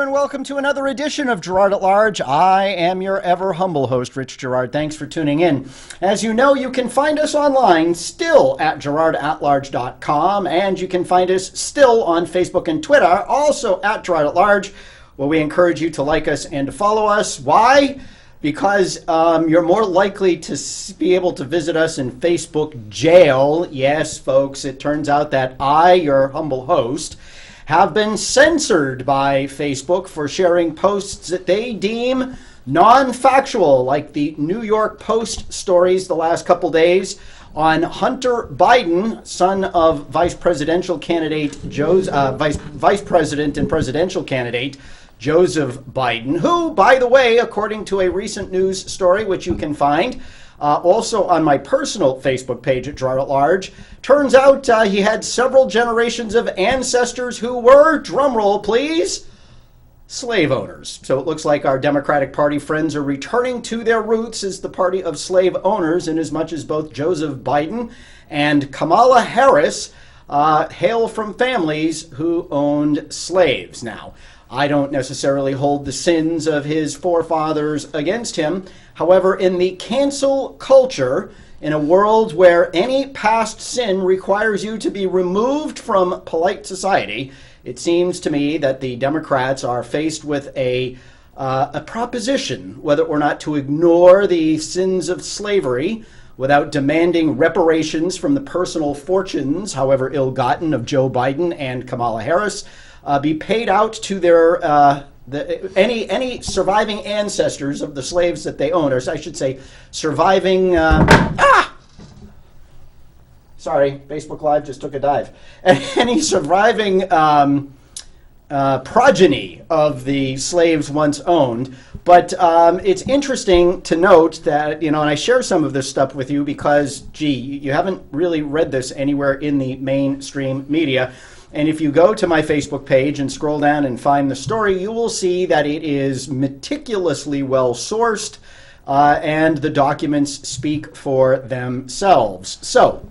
and welcome to another edition of Girard at Large. I am your ever humble host, Rich Girard. Thanks for tuning in. As you know, you can find us online still at girardatlarge.com, and you can find us still on Facebook and Twitter, also at Girard at Large, where we encourage you to like us and to follow us. Why? Because you're more likely to be able to visit us in Facebook jail. Yes, folks, it turns out that I, your humble host, have been censored by Facebook for sharing posts that they deem non-factual, like the New York Post stories the last couple days on Hunter Biden, son of vice president and presidential candidate Joseph Biden, who, by the way, according to a recent news story, which you can find also on my personal Facebook page at Girard at Large, turns out he had several generations of ancestors who were, drumroll please, slave owners. So it looks like our Democratic Party friends are returning to their roots as the party of slave owners, in as much as both Joseph Biden and Kamala Harris hail from families who owned slaves. Now, I don't necessarily hold the sins of his forefathers against him. However, in the cancel culture, in a world where any past sin requires you to be removed from polite society, it seems to me that the Democrats are faced with a proposition whether or not to ignore the sins of slavery without demanding reparations from the personal fortunes, however ill-gotten, of Joe Biden and Kamala Harris, be paid out to their any surviving ancestors of the slaves that they own, or I should say, surviving. Sorry, Facebook Live just took a dive. Any surviving progeny of the slaves once owned. But it's interesting to note that, and I share some of this stuff with you because, you haven't really read this anywhere in the mainstream media. And if you go to my Facebook page and scroll down and find the story, you will see that it is meticulously well sourced, and the documents speak for themselves. So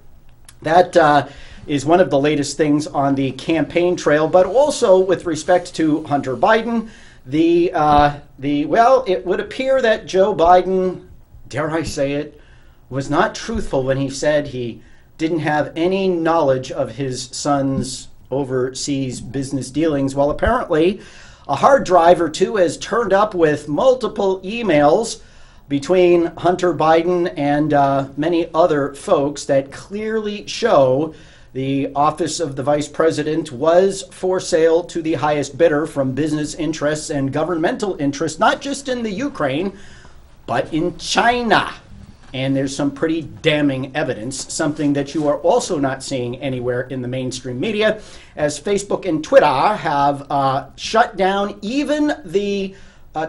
that is one of the latest things on the campaign trail, but also with respect to Hunter Biden, it would appear that Joe Biden, dare I say it, was not truthful when he said he didn't have any knowledge of his son's overseas business dealings. Well, apparently a hard drive or two has turned up with multiple emails between Hunter Biden and many other folks that clearly show the office of the vice president was for sale to the highest bidder from business interests and governmental interests, not just in the Ukraine, but in China. And there's some pretty damning evidence, something that you are also not seeing anywhere in the mainstream media, as Facebook and Twitter have shut down even the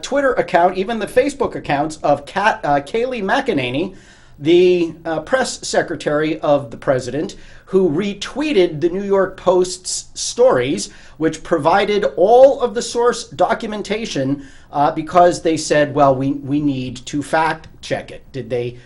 Twitter account, even the Facebook accounts of Kayleigh McEnany, the press secretary of the president, who retweeted the New York Post's stories, which provided all of the source documentation because they said, well, we need to fact check it. Did they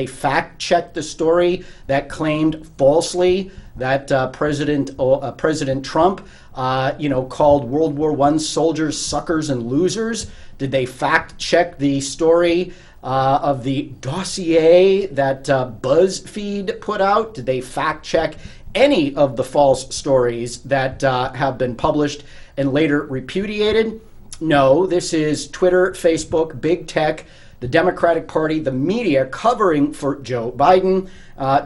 fact check the story that claimed falsely that President Trump called World War I soldiers suckers and losers? Did they fact check the story of the dossier that BuzzFeed put out? Did they fact check any of the false stories that have been published and later repudiated? No, this is Twitter, Facebook, big tech, the Democratic Party, the media covering for Joe Biden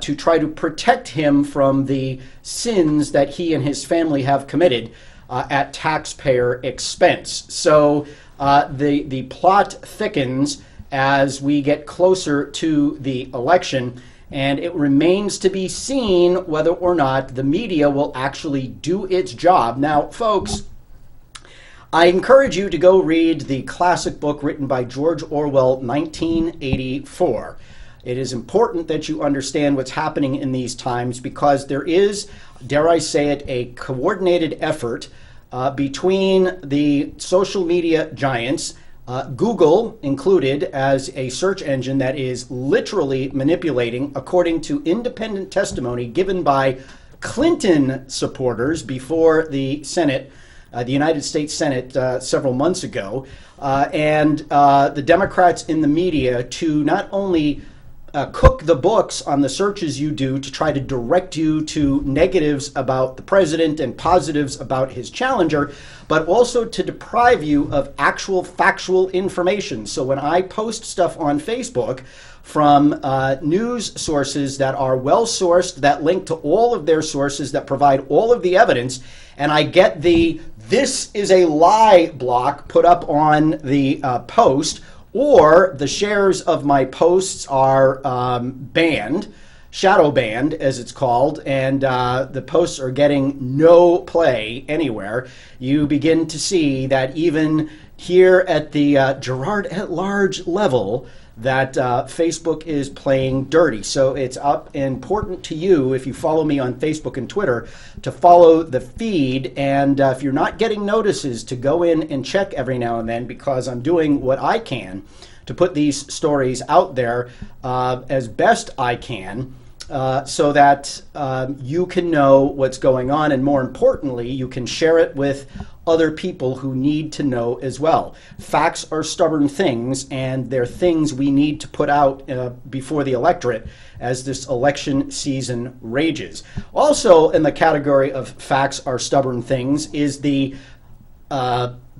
to try to protect him from the sins that he and his family have committed at taxpayer expense. So the plot thickens as we get closer to the election, and it remains to be seen whether or not the media will actually do its job. Now, folks, I encourage you to go read the classic book written by George Orwell, 1984. It is important that you understand what's happening in these times because there is, dare I say it, a coordinated effort between the social media giants, Google included as a search engine that is literally manipulating, according to independent testimony given by Clinton supporters before the Senate the United States Senate several months ago, and the Democrats in the media to not only cook the books on the searches you do to try to direct you to negatives about the president and positives about his challenger, but also to deprive you of actual factual information. So when I post stuff on Facebook from news sources that are well sourced, that link to all of their sources, that provide all of the evidence, and I get the "this is a lie" block put up on the post, or the shares of my posts are banned, shadow banned as it's called, and the posts are getting no play anywhere, you begin to see that even here at the Girard at large level, that Facebook is playing dirty. So it's important to you, if you follow me on Facebook and Twitter, to follow the feed, and if you're not getting notices, to go in and check every now and then, because I'm doing what I can to put these stories out there as best I can, so that you can know what's going on, and more importantly, you can share it with other people who need to know as well. Facts are stubborn things, and they're things we need to put out before the electorate as this election season rages. Also in the category of facts are stubborn things is the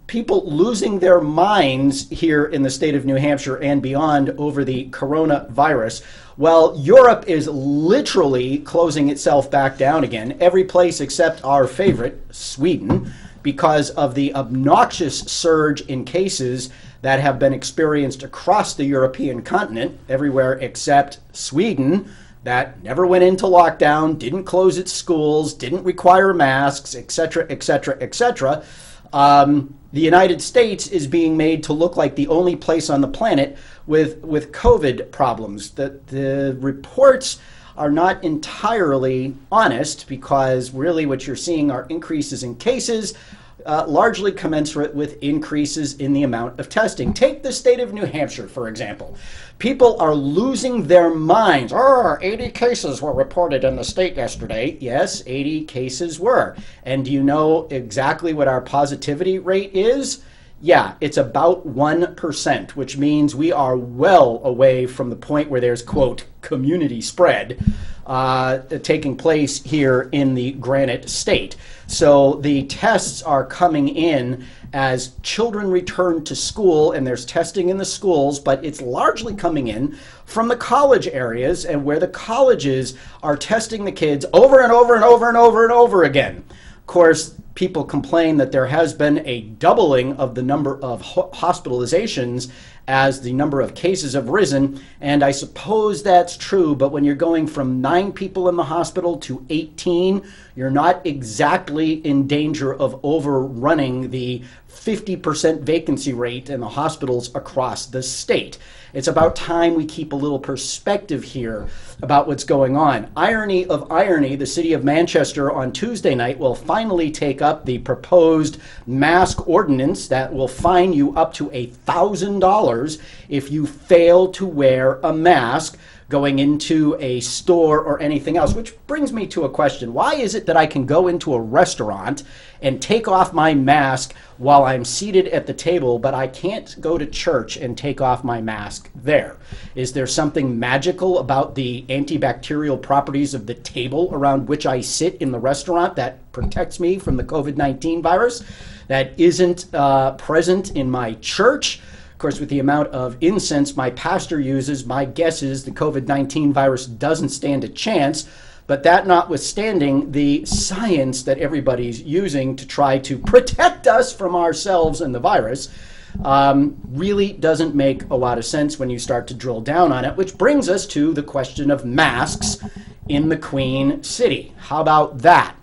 people losing their minds here in the state of New Hampshire and beyond over the coronavirus. Well, Europe is literally closing itself back down again, every place except our favorite, Sweden, because of the obnoxious surge in cases that have been experienced across the European continent, everywhere except Sweden, that never went into lockdown, didn't close its schools, didn't require masks, etc., etc., etc. The United States is being made to look like the only place on the planet with COVID problems. The reports are not entirely honest, because really what you're seeing are increases in cases, largely commensurate with increases in the amount of testing. Take the state of New Hampshire, for example. People are losing their minds. 80 cases were reported in the state yesterday. Yes, 80 cases were. And do you know exactly what our positivity rate is? Yeah, it's about 1%, which means we are well away from the point where there's, quote, community spread taking place here in the Granite State. So the tests are coming in as children return to school, and there's testing in the schools, but it's largely coming in from the college areas, and where the colleges are testing the kids over and over and over and over and over again. Of course, people complain that there has been a doubling of the number of hospitalizations as the number of cases have risen, and I suppose that's true, but when you're going from 9 people in the hospital to 18, you're not exactly in danger of overrunning the 50% vacancy rate in the hospitals across the state. It's about time we keep a little perspective here about what's going on. Irony of irony, the city of Manchester on Tuesday night will finally take up the proposed mask ordinance that will fine you up to $1,000 if you fail to wear a mask going into a store or anything else, which brings me to a question. Why is it that I can go into a restaurant and take off my mask while I'm seated at the table, but I can't go to church and take off my mask there? Is there something magical about the antibacterial properties of the table around which I sit in the restaurant that protects me from the COVID-19 virus that isn't present in my church? Of course, with the amount of incense my pastor uses, my guess is the COVID-19 virus doesn't stand a chance. But that notwithstanding, the science that everybody's using to try to protect us from ourselves and the virus really doesn't make a lot of sense when you start to drill down on it, which brings us to the question of masks in the Queen City. How about that?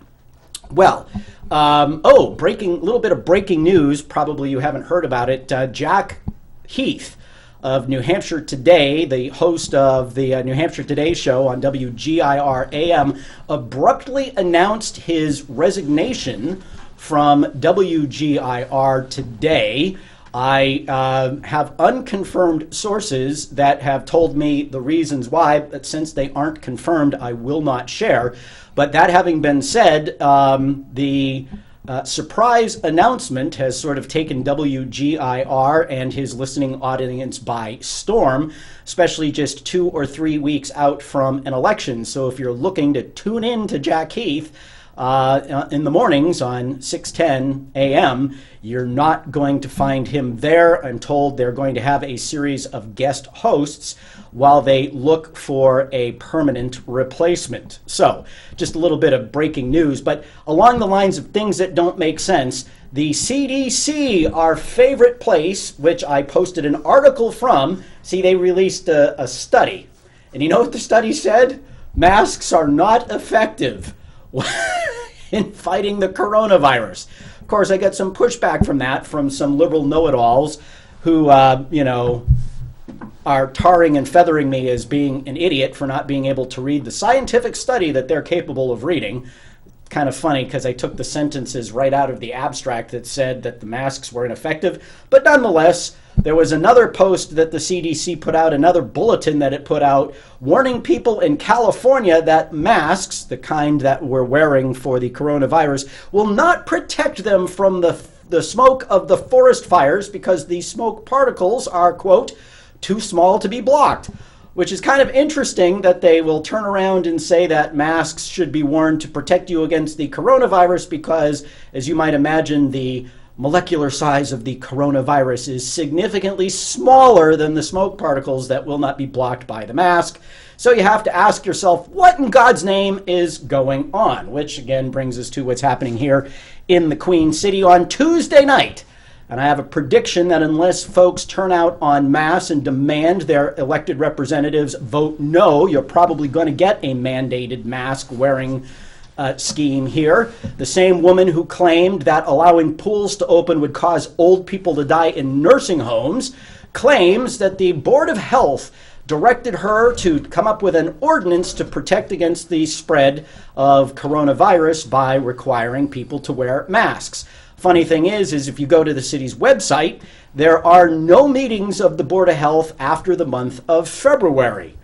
Well, little bit of breaking news. Probably you haven't heard about it. Jack Heath of New Hampshire Today, the host of the New Hampshire Today show on WGIR AM, abruptly announced his resignation from WGIR Today. I have unconfirmed sources that have told me the reasons why, but since they aren't confirmed, I will not share. But that having been said, the surprise announcement has sort of taken WGIR and his listening audience by storm, especially just 2 or 3 weeks out from an election. So if you're looking to tune in to Jack Heath in the mornings on 6:10 a.m., you're not going to find him there. I'm told they're going to have a series of guest hosts while they look for a permanent replacement. So, just a little bit of breaking news, but along the lines of things that don't make sense, the CDC, our favorite place, which I posted an article from, see, they released a study. And you know what the study said? Masks are not effective in fighting the coronavirus. Of course, I got some pushback from that from some liberal know-it-alls who, are tarring and feathering me as being an idiot for not being able to read the scientific study that they're capable of reading. Kind of funny because I took the sentences right out of the abstract that said that the masks were ineffective. But nonetheless, there was another post that the CDC put out, another bulletin that it put out, warning people in California that masks, the kind that we're wearing for the coronavirus, will not protect them from the smoke of the forest fires because the smoke particles are, quote, too small to be blocked, which is kind of interesting that they will turn around and say that masks should be worn to protect you against the coronavirus because, as you might imagine, the molecular size of the coronavirus is significantly smaller than the smoke particles that will not be blocked by the mask. So you have to ask yourself, what in God's name is going on? Which again brings us to what's happening here in the Queen City on Tuesday night. And I have a prediction that unless folks turn out en masse and demand their elected representatives vote no, you're probably going to get a mandated mask wearing scheme here. The same woman who claimed that allowing pools to open would cause old people to die in nursing homes claims that the Board of Health directed her to come up with an ordinance to protect against the spread of coronavirus by requiring people to wear masks. Funny thing is if you go to the city's website, there are no meetings of the Board of Health after the month of February.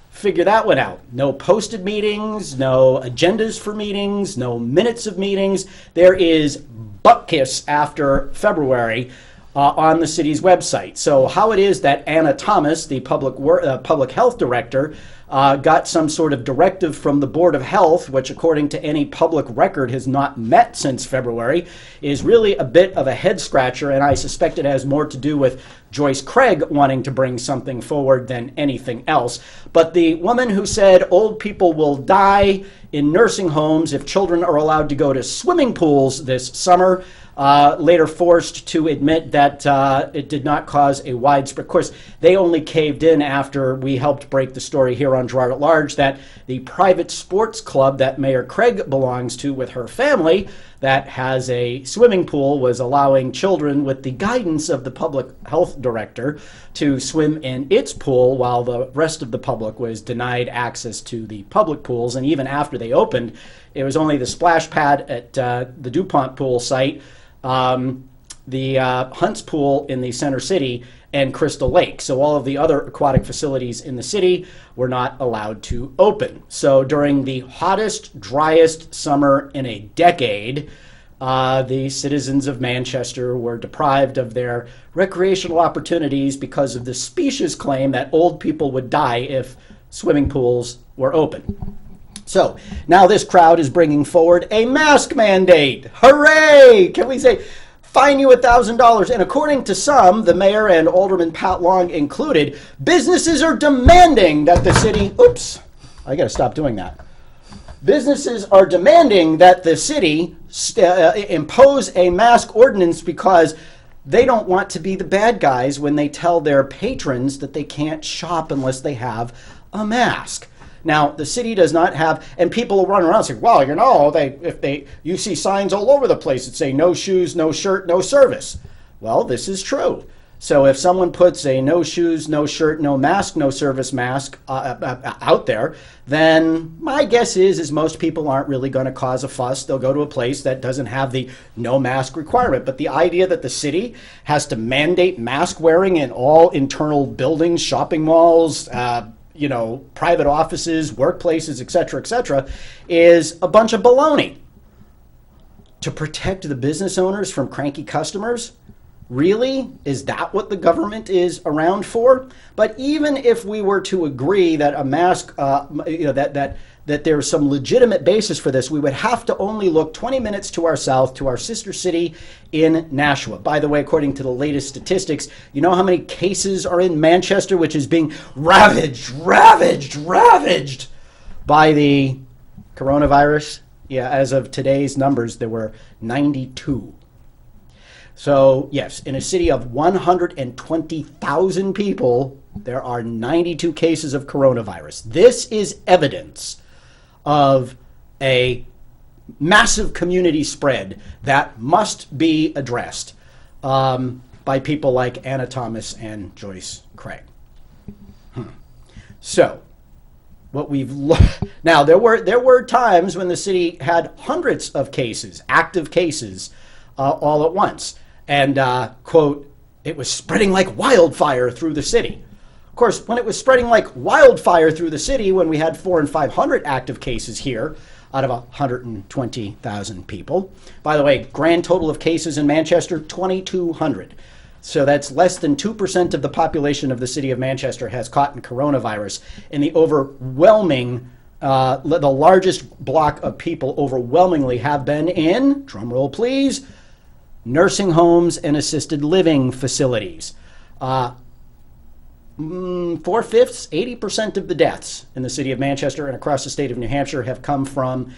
Figure that one out. No posted meetings, no agendas for meetings, no minutes of meetings. There is butt kiss after February on the city's website. So how it is that Anna Thomas, the public health director, got some sort of directive from the Board of Health, which according to any public record has not met since February, is really a bit of a head scratcher, and I suspect it has more to do with Joyce Craig wanting to bring something forward than anything else. But the woman who said old people will die in nursing homes if children are allowed to go to swimming pools this summer, later forced to admit that it did not cause a widespread. Of course, they only caved in after we helped break the story here on Girard at Large that the private sports club that Mayor Craig belongs to with her family that has a swimming pool was allowing children with the guidance of the public health director to swim in its pool while the rest of the public was denied access to the public pools. And even after they opened, it was only the splash pad at the DuPont pool site, the Hunts Pool in the Center City, and Crystal Lake. So all of the other aquatic facilities in the city were not allowed to open. So during the hottest, driest summer in a decade, the citizens of Manchester were deprived of their recreational opportunities because of the specious claim that old people would die if swimming pools were open. So now this crowd is bringing forward a mask mandate. Hooray! Can we say, fine you $1,000? And according to some, the mayor and Alderman Pat Long included, businesses are demanding that the city, oops, I got to stop doing that. Businesses are demanding that the city impose a mask ordinance because they don't want to be the bad guys when they tell their patrons that they can't shop unless they have a mask. Now, the city does not have, and people will run around and say, well, you know, you see signs all over the place that say no shoes, no shirt, no service. Well, this is true. So if someone puts a no shoes, no shirt, no mask, no service mask out there, then my guess is most people aren't really going to cause a fuss. They'll go to a place that doesn't have the no mask requirement. But the idea that the city has to mandate mask wearing in all internal buildings, shopping malls, private offices, workplaces, et cetera, is a bunch of baloney. to protect the business owners from cranky customers? Really? Is that what the government is around for? But even if we were to agree that a mask, that there's some legitimate basis for this, we would have to only look 20 minutes to our south, to our sister city in Nashua. By the way, according to the latest statistics, you know how many cases are in Manchester, which is being ravaged by the coronavirus? Yeah, as of today's numbers, there were 92. So, yes, in a city of 120,000 people, there are 92 cases of coronavirus. This is evidence of a massive community spread that must be addressed by people like Anna Thomas and Joyce Craig. So, what we've now there were times when the city had hundreds of cases, active cases, all at once. And, quote, it was spreading like wildfire through the city. Of course, when it was spreading like wildfire through the city, when we had 400 and 500 active cases here out of 120,000 people. By the way, grand total of cases in Manchester, 2,200. So that's less than 2% of the population of the city of Manchester has caught in coronavirus. And the overwhelming, the largest block of people overwhelmingly have been in, drumroll please, nursing homes and assisted living facilities. 4/5, 80% of the deaths in the city of Manchester and across the state of New Hampshire have come from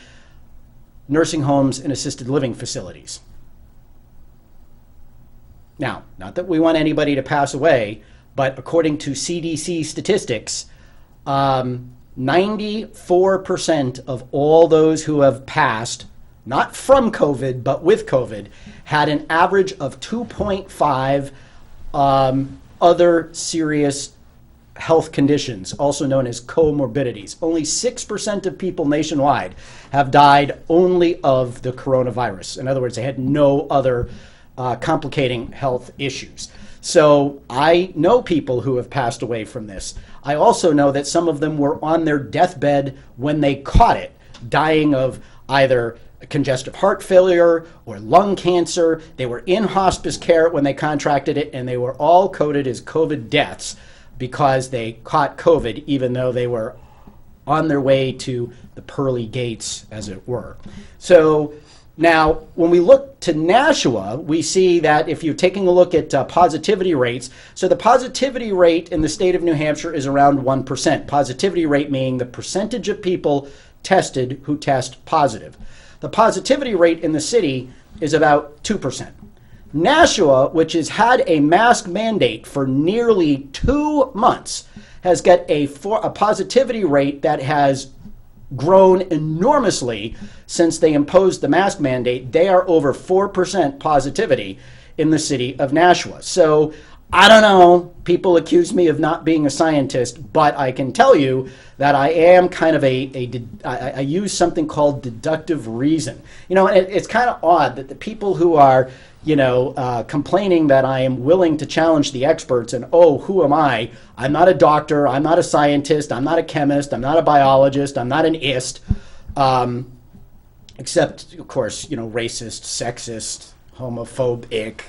nursing homes and assisted living facilities. Now, not that we want anybody to pass away, but according to CDC statistics, 94% of all those who have passed, not from COVID, but with COVID, had an average of 2.5 other serious health conditions, also known as comorbidities. Only 6% of people nationwide have died only of the coronavirus. In other words, they had no other complicating health issues. So I know people who have passed away from this. I also know that some of them were on their deathbed when they caught it, dying of either congestive heart failure or lung cancer. They were in hospice care when they contracted it, and they were all coded as COVID deaths because they caught COVID, even though they were on their way to the pearly gates, as it were. So now, when we look to Nashua, we see that if you're taking a look at positivity rates, so the positivity rate in the state of New Hampshire is around 1%. Positivity rate meaning the percentage of people tested who test positive. The positivity rate in the city is about 2%. Nashua, which has had a mask mandate for nearly 2 months, has got a positivity rate that has grown enormously since they imposed the mask mandate. They are over 4% positivity in the city of Nashua. So I don't know, people accuse me of not being a scientist, but I can tell you that I am kind of I use something called deductive reason. You know, it's kind of odd that the people who are, complaining that I am willing to challenge the experts and, oh, who am I? I'm not a doctor, I'm not a scientist, I'm not a chemist, I'm not a biologist, I'm not an ist, except, of course, racist, sexist, homophobic,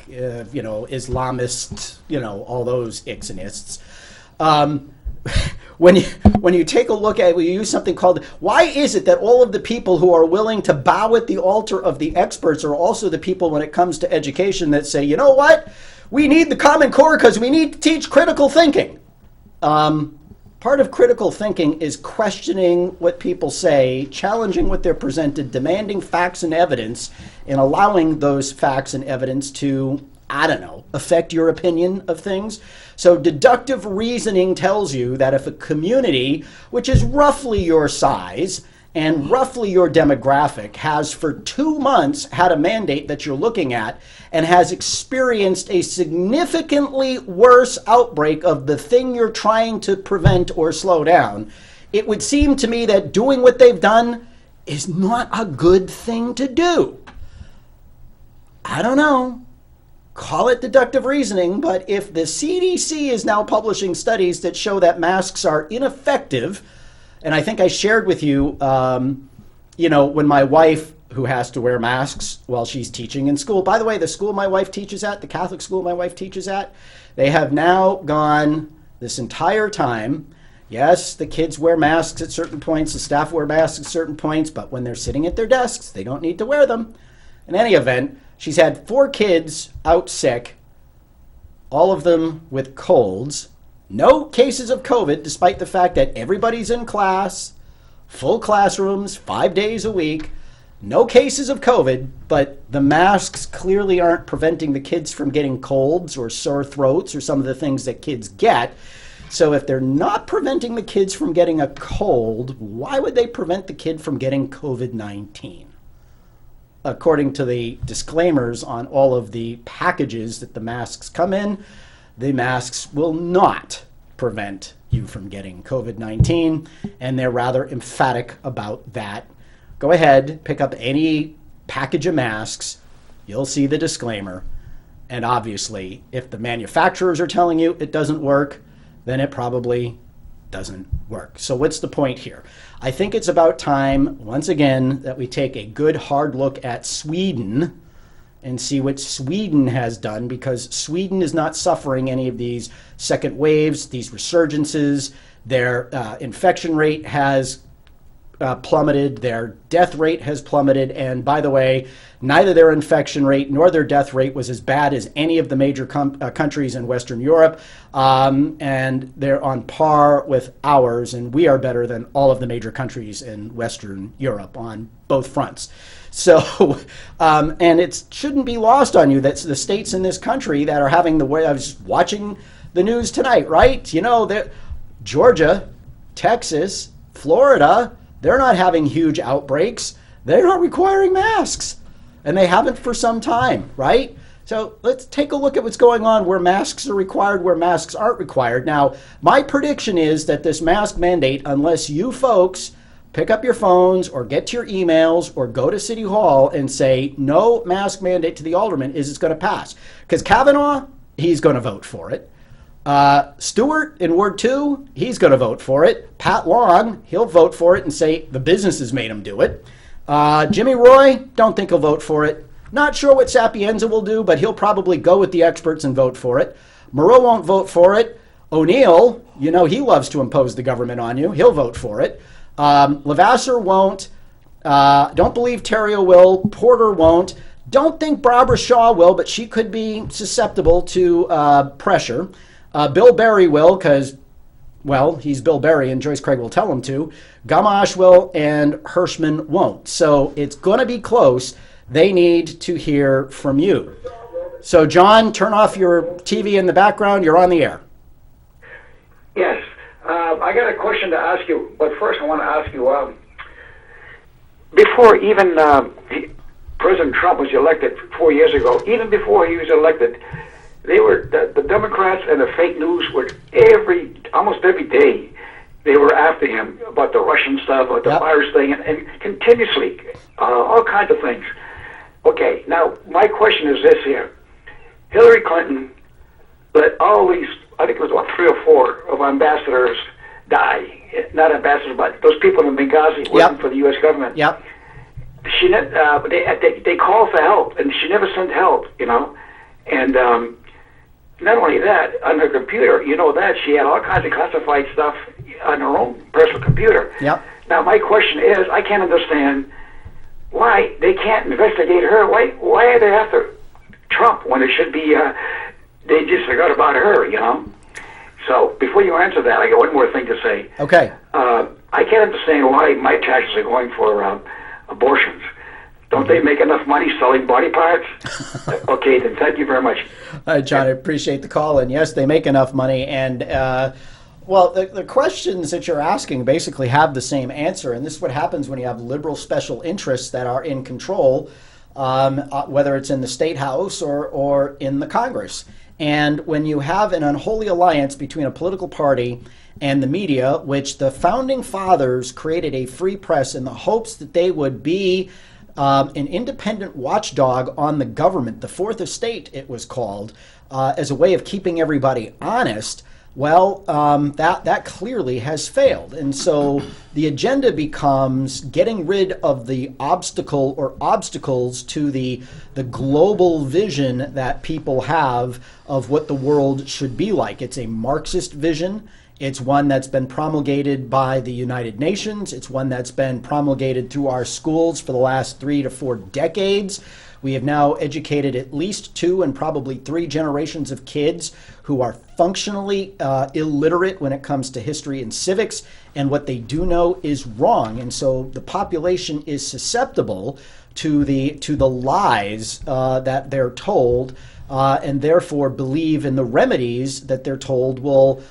Islamist, all those icks and ists. When you take a look at it, we use something called, why is it that all of the people who are willing to bow at the altar of the experts are also the people when it comes to education that say, you know what, we need the Common Core because we need to teach critical thinking. Part of critical thinking is questioning what people say, challenging what they're presented, demanding facts and evidence, and allowing those facts and evidence to, affect your opinion of things. So deductive reasoning tells you that if a community, which is roughly your size and roughly your demographic, has for 2 months had a mandate that you're looking at and has experienced a significantly worse outbreak of the thing you're trying to prevent or slow down, it would seem to me that doing what they've done is not a good thing to do. I don't know. Call it deductive reasoning, but if the CDC is now publishing studies that show that masks are ineffective, and I think I shared with you, when my wife who has to wear masks while she's teaching in school. By the way, the school my wife teaches at, the Catholic school my wife teaches at, they have now gone this entire time. Yes, the kids wear masks at certain points, the staff wear masks at certain points, but when they're sitting at their desks, they don't need to wear them. In any event, she's had 4 kids out sick, all of them with colds. No cases of COVID, despite the fact that everybody's in class, full classrooms, 5 days a week. No cases of COVID, but the masks clearly aren't preventing the kids from getting colds or sore throats or some of the things that kids get. So if they're not preventing the kids from getting a cold, why would they prevent the kid from getting COVID-19? According to the disclaimers on all of the packages that the masks come in, the masks will not prevent you from getting COVID-19, and they're rather emphatic about that. Go ahead, pick up any package of masks, you'll see the disclaimer, and obviously, if the manufacturers are telling you it doesn't work, then it probably doesn't work. So what's the point here? I think it's about time, once again, that we take a good hard look at Sweden and see what Sweden has done, because Sweden is not suffering any of these second waves, these resurgences. Their infection rate has plummeted, their death rate has plummeted, and by the way, neither their infection rate nor their death rate was as bad as any of the major countries in Western Europe, and they're on par with ours, and we are better than all of the major countries in Western Europe on both fronts. So, and it shouldn't be lost on you that the states in this country that are having the way, I was watching the news tonight, right? You know, that Georgia, Texas, Florida, they're not having huge outbreaks. They're not requiring masks, and they haven't for some time, right? So let's take a look at what's going on where masks are required, where masks aren't required. Now, my prediction is that this mask mandate, unless you folks pick up your phones or get to your emails or go to City Hall and say no mask mandate to the aldermen, is it's going to pass. Because Cavanaugh, he's going to vote for it. Stewart in Ward 2, he's going to vote for it. Pat Long, he'll vote for it and say the businesses made him do it. Jimmy Roy, don't think he'll vote for it. Not sure what Sapienza will do, but he'll probably go with the experts and vote for it. Moreau won't vote for it. O'Neill, you know he loves to impose the government on you. He'll vote for it. Levasseur won't. Don't believe Terrio will. Porter won't. Don't think Barbara Shaw will, but she could be susceptible to pressure. Bill Berry will, because, well, he's Bill Berry and Joyce Craig will tell him to. Gamache will, and Hirschman won't. So it's going to be close. They need to hear from you. So, John, turn off your TV in the background. You're on the air. Yes. I got a question to ask you, but first I want to ask you, before even President Trump was elected 4 years ago, even before he was elected, they were the Democrats and the fake news were almost every day they were after him about the Russian stuff, about the virus thing, and continuously all kinds of things. Okay, now my question is this here: Hillary Clinton let all these, I think it was about 3 or 4 of ambassadors die. Not ambassadors, but those people in Benghazi working for the U.S. government. Yep. She they called for help, and she never sent help. You know, and not only that, on her computer, you know that she had all kinds of classified stuff on her own personal computer. Yep. Now my question is, I can't understand why they can't investigate her. Why are they after Trump when it should be? They just forgot about her, you know. So before you answer that, I got one more thing to say. Okay. I can't understand why my taxes are going for abortions. Don't they make enough money selling body parts? Okay, then thank you very much. John, I appreciate the call. And yes, they make enough money. And, well, the questions that you're asking basically have the same answer. And this is what happens when you have liberal special interests that are in control, whether it's in the State House or in the Congress. And when you have an unholy alliance between a political party and the media, which the founding fathers created a free press in the hopes that they would be an independent watchdog on the government, the Fourth Estate it was called, as a way of keeping everybody honest. Well, that clearly has failed. And so the agenda becomes getting rid of the obstacle or obstacles to the global vision that people have of what the world should be like. It's a Marxist vision. It's one that's been promulgated by the United Nations. It's one that's been promulgated through our schools for the last 3 to 4 decades. We have now educated at least 2 and probably 3 generations of kids who are functionally illiterate when it comes to history and civics, and what they do know is wrong. And so the population is susceptible to the lies that they're told, and therefore believe in the remedies that they're told will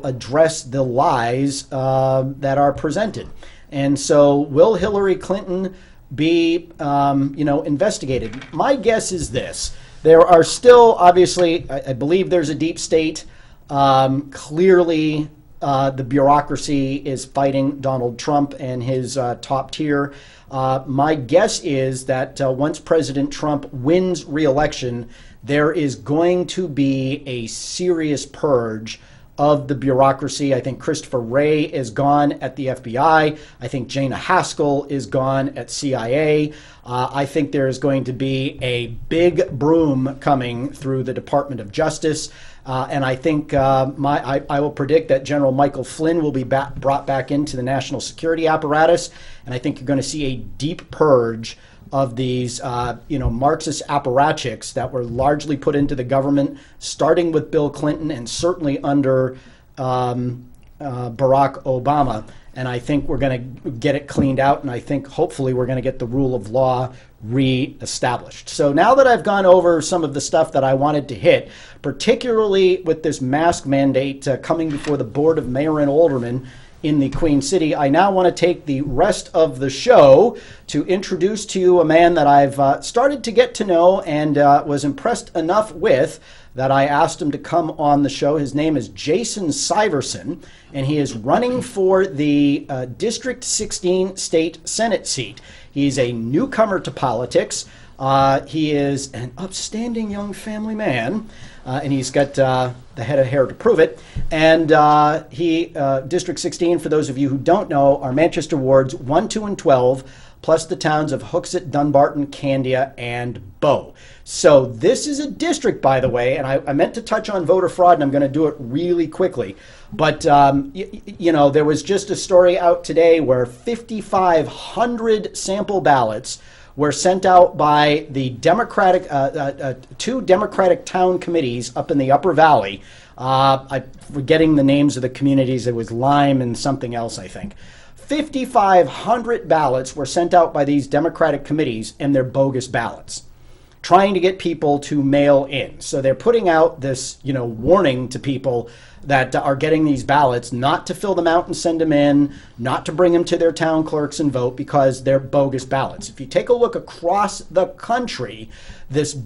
address the lies that are presented. And so will Hillary Clinton be investigated? My guess is this. There are still, obviously, I believe there's a deep state. Clearly, the bureaucracy is fighting Donald Trump and his top tier. My guess is that once President Trump wins re-election, there is going to be a serious purge of the bureaucracy. I think Christopher Wray is gone at the FBI. I think Jana Haskell is gone at CIA. I think there is going to be a big broom coming through the Department of Justice. And I think I will predict that General Michael Flynn will be brought back into the national security apparatus. And I think you're going to see a deep purge of these, Marxist apparatchiks that were largely put into the government, starting with Bill Clinton and certainly under Barack Obama. And I think we're going to get it cleaned out, and I think hopefully we're going to get the rule of law re-established. So now that I've gone over some of the stuff that I wanted to hit, particularly with this mask mandate coming before the Board of Mayor and Aldermen in the Queen City, I now want to take the rest of the show to introduce to you a man that I've started to get to know and was impressed enough with that I asked him to come on the show. His name is Jason Syversen, and he is running for the District 16 State Senate seat. He's a newcomer to politics. He is an upstanding young family man, and he's got the head of hair to prove it. And District 16, for those of you who don't know, are Manchester wards 1, 2, and 12, plus the towns of Hooksett, Dunbarton, Candia, and Bow. So this is a district, by the way, and I meant to touch on voter fraud, and I'm going to do it really quickly. But, there was just a story out today where 5,500 sample ballots were sent out by the Democratic, 2 Democratic town committees up in the Upper Valley. I'm forgetting the names of the communities. It was Lyme and something else, I think. 5,500 ballots were sent out by these Democratic committees, and they're bogus ballots, trying to get people to mail in. So they're putting out this, warning to people that are getting these ballots not to fill them out and send them in, not to bring them to their town clerks and vote, because they're bogus ballots. If you take a look across the country, this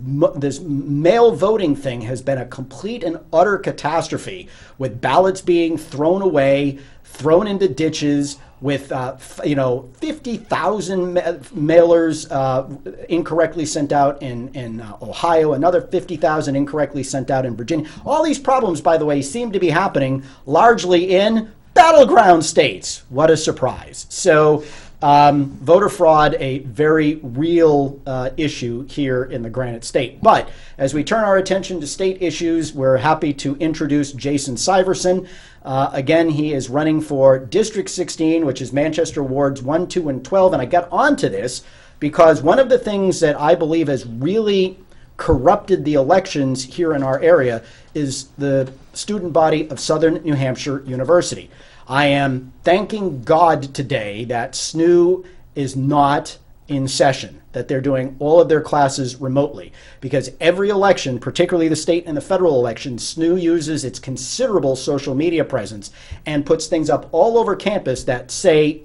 mail voting thing has been a complete and utter catastrophe, with ballots being thrown away, thrown into ditches, with 50,000 mailers incorrectly sent out in Ohio, another 50,000 incorrectly sent out in Virginia. All these problems, by the way, seem to be happening largely in battleground states. What a surprise. So voter fraud, a very real issue here in the Granite State. But as we turn our attention to state issues, we're happy to introduce Jason Syversen. Again, he is running for District 16, which is Manchester wards 1, 2, and 12. And I got onto this because one of the things that I believe has really corrupted the elections here in our area is the student body of Southern New Hampshire University. I am thanking God today that SNU is not in session, that they're doing all of their classes remotely, because every election, particularly the state and the federal election, SNU uses its considerable social media presence and puts things up all over campus that say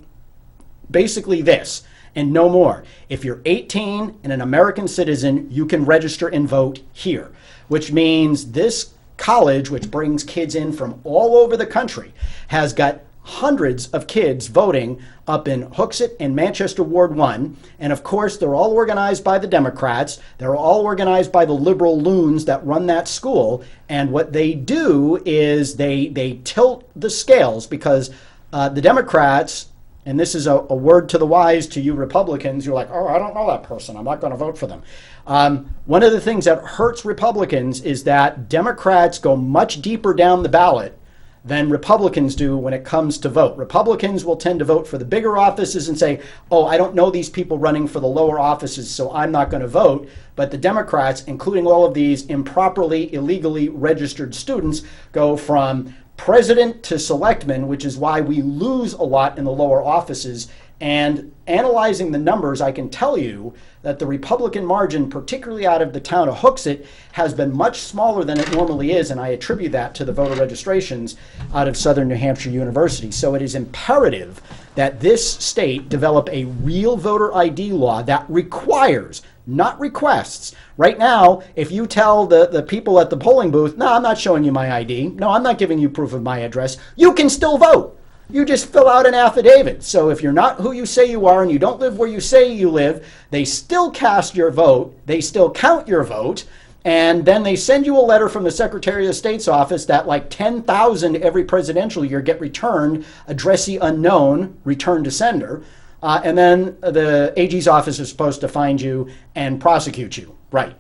basically this and no more: if you're 18 and an American citizen, you can register and vote here, which means this college, which brings kids in from all over the country, has got hundreds of kids voting up in Hooksett and Manchester Ward 1. And of course, they're all organized by the Democrats. They're all organized by the liberal loons that run that school. And what they do is they tilt the scales because the Democrats, and this is a word to the wise to you Republicans, you're like, oh, I don't know that person, I'm not going to vote for them. One of the things that hurts Republicans is that Democrats go much deeper down the ballot than Republicans do when it comes to vote. Republicans will tend to vote for the bigger offices and say, oh, I don't know these people running for the lower offices, so I'm not going to vote. But the Democrats, including all of these improperly, illegally registered students, go from president to selectman, which is why we lose a lot in the lower offices. And analyzing the numbers, I can tell you that the Republican margin, particularly out of the town of Hooksett, has been much smaller than it normally is, and I attribute that to the voter registrations out of Southern New Hampshire University. So it is imperative that this state develop a real voter ID law that requires, not requests. Right now, if you tell the people at the polling booth, no, I'm not showing you my ID, no, I'm not giving you proof of my address, you can still vote. You just fill out an affidavit. So if you're not who you say you are and you don't live where you say you live, they still cast your vote, they still count your vote, and then they send you a letter from the Secretary of State's office that like 10,000 every presidential year get returned, addressee unknown, return to sender, and then the AG's office is supposed to find you and prosecute you. Right.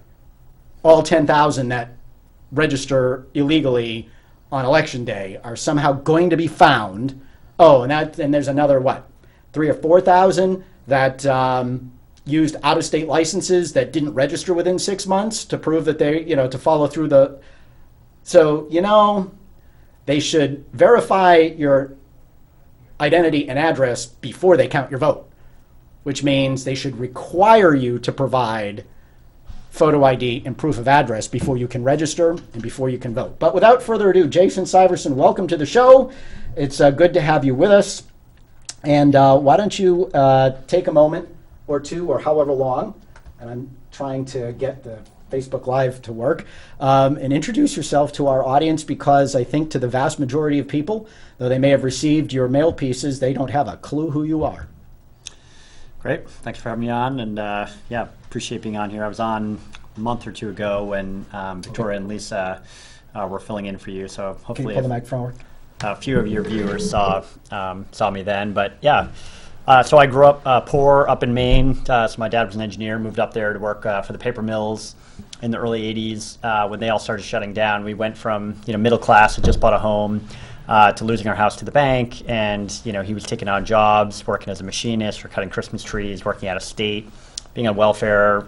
All 10,000 that register illegally on election day are somehow going to be found. Oh, and there's another, 3,000 or 4,000 that used out-of-state licenses that didn't register within 6 months to prove that they, to follow through the... So, they should verify your identity and address before they count your vote, which means they should require you to provide photo ID and proof of address before you can register and before you can vote. But without further ado, Jason Syversen, welcome to the show. It's good to have you with us. And why don't you take a moment or two or however long, and I'm trying to get the Facebook Live to work, and introduce yourself to our audience, because I think to the vast majority of people, though they may have received your mail pieces, they don't have a clue who you are. Great. Thanks for having me on. And yeah, appreciate being on here. I was on a month or two ago when Victoria and Lisa were filling in for you. So hopefully Can you pull the mic forward? A few of your viewers saw me then. But yeah, so I grew up poor up in Maine. So my dad was an engineer, moved up there to work for the paper mills in the early 80s. When they all started shutting down, we went from middle class, had just bought a home, to losing our house to the bank. And he was taking on jobs, working as a machinist for cutting Christmas trees, working out of state, being on welfare.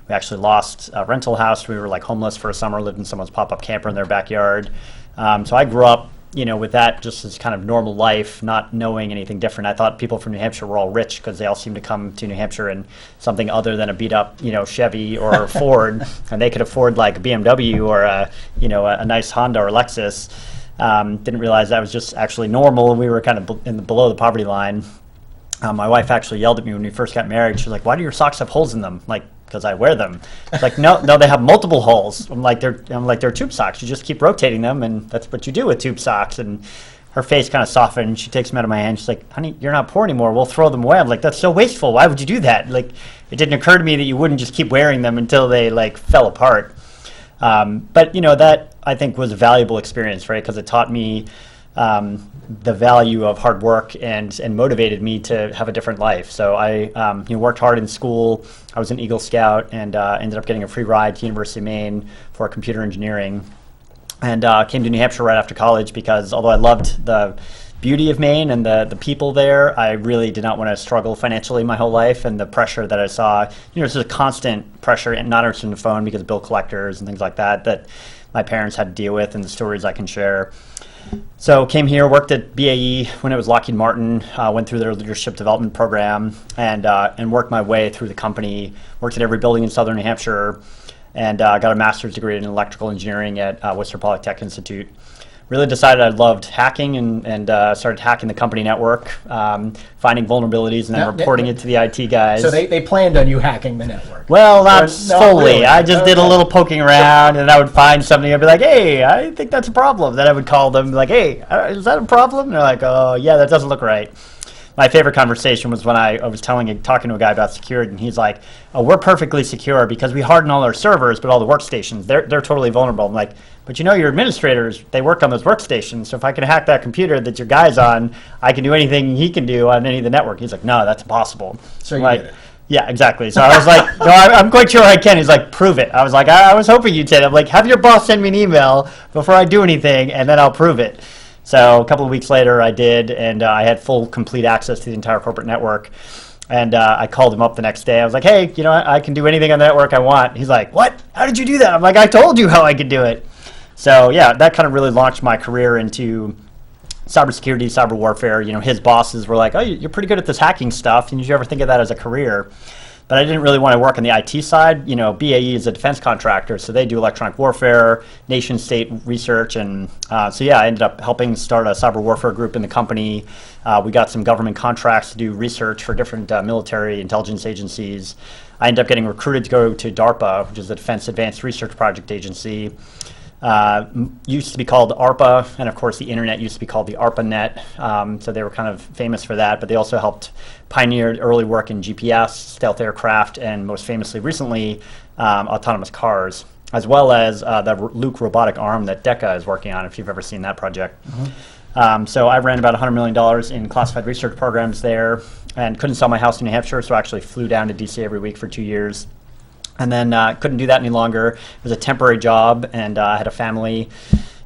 We actually lost a rental house. We were like homeless for a summer, lived in someone's pop-up camper in their backyard. So I grew up with that just as kind of normal life, not knowing anything different. I thought people from New Hampshire were all rich because they all seemed to come to New Hampshire in something other than a beat up, Chevy or Ford, and they could afford like a BMW or a nice Honda or Lexus. Didn't realize that was just actually normal, and we were kind of below the poverty line. My wife actually yelled at me when we first got married. She was like, "Why do your socks have holes in them?" Like, because I wear them. It's like, no, they have multiple holes. I'm like, they're tube socks. You just keep rotating them, and that's what you do with tube socks. And her face kind of softened. She takes them out of my hand. She's like, "Honey, you're not poor anymore. We'll throw them away." I'm like, "That's so wasteful. Why would you do that?" Like, it didn't occur to me that you wouldn't just keep wearing them until they like fell apart. But that I think was a valuable experience, right? Because it taught me the value of hard work and motivated me to have a different life. So I worked hard in school. I was an Eagle Scout and ended up getting a free ride to University of Maine for computer engineering, and came to New Hampshire right after college because although I loved the beauty of Maine and the people there, I really did not want to struggle financially my whole life, and the pressure that I saw, it's just a constant pressure and not answering the phone because of bill collectors and things like that my parents had to deal with, and the stories I can share. So came here, worked at BAE when it was Lockheed Martin, went through their leadership development program, and worked my way through the company, worked at every building in Southern New Hampshire, and got a master's degree in electrical engineering at Worcester Polytech Institute. really decided I loved hacking and started hacking the company network, finding vulnerabilities and then reporting it to the IT guys. So they planned on you hacking the network? Well, not fully. Really? I just did a little poking around, and I would find something. I'd be like, "Hey, I think that's a problem." Then I would call them, like, "Hey, is that a problem?" And they're like, "Oh, yeah, that doesn't look right." My favorite conversation was when I was talking to a guy about security, and he's like, "Oh, we're perfectly secure because we harden all our servers, but all the workstations, they're totally vulnerable." I'm like, "But you know, your administrators, they work on those workstations, so if I can hack that computer that your guy's on, I can do anything he can do on any of the network." He's like, "No, that's impossible." So you like, did it. Yeah, exactly. So I was like, "No, I'm quite sure I can." He's like, "Prove it." I was like, I was hoping you'd say that. I'm like, "Have your boss send me an email before I do anything, and then I'll prove it." So a couple of weeks later, I did, and I had full, complete access to the entire corporate network. And I called him up the next day. I was like, "Hey, you know, I can do anything on the network I want." He's like, "What? How did you do that?" I'm like, "I told you how I could do it." So yeah, that kind of really launched my career into cybersecurity, cyber warfare. You know, his bosses were like, "Oh, you're pretty good at this hacking stuff. Did you ever think of that as a career?" But I didn't really want to work on the IT side. You know, BAE is a defense contractor, so they do electronic warfare, nation-state research, and so yeah, I ended up helping start a cyber warfare group in the company. We got some government contracts to do research for different military intelligence agencies. I ended up getting recruited to go to DARPA, which is the Defense Advanced Research Project Agency. Used to be called ARPA, and of course the internet used to be called the ARPANET, so they were kind of famous for that, but they also helped pioneer early work in GPS, stealth aircraft, and most famously recently, autonomous cars, as well as the Luke robotic arm that DECA is working on, if you've ever seen that project. So I ran about $100 million in classified research programs there, and couldn't sell my house in New Hampshire, so I actually flew down to DC every week for 2 years. And then couldn't do that any longer. It was a temporary job, and I had a family.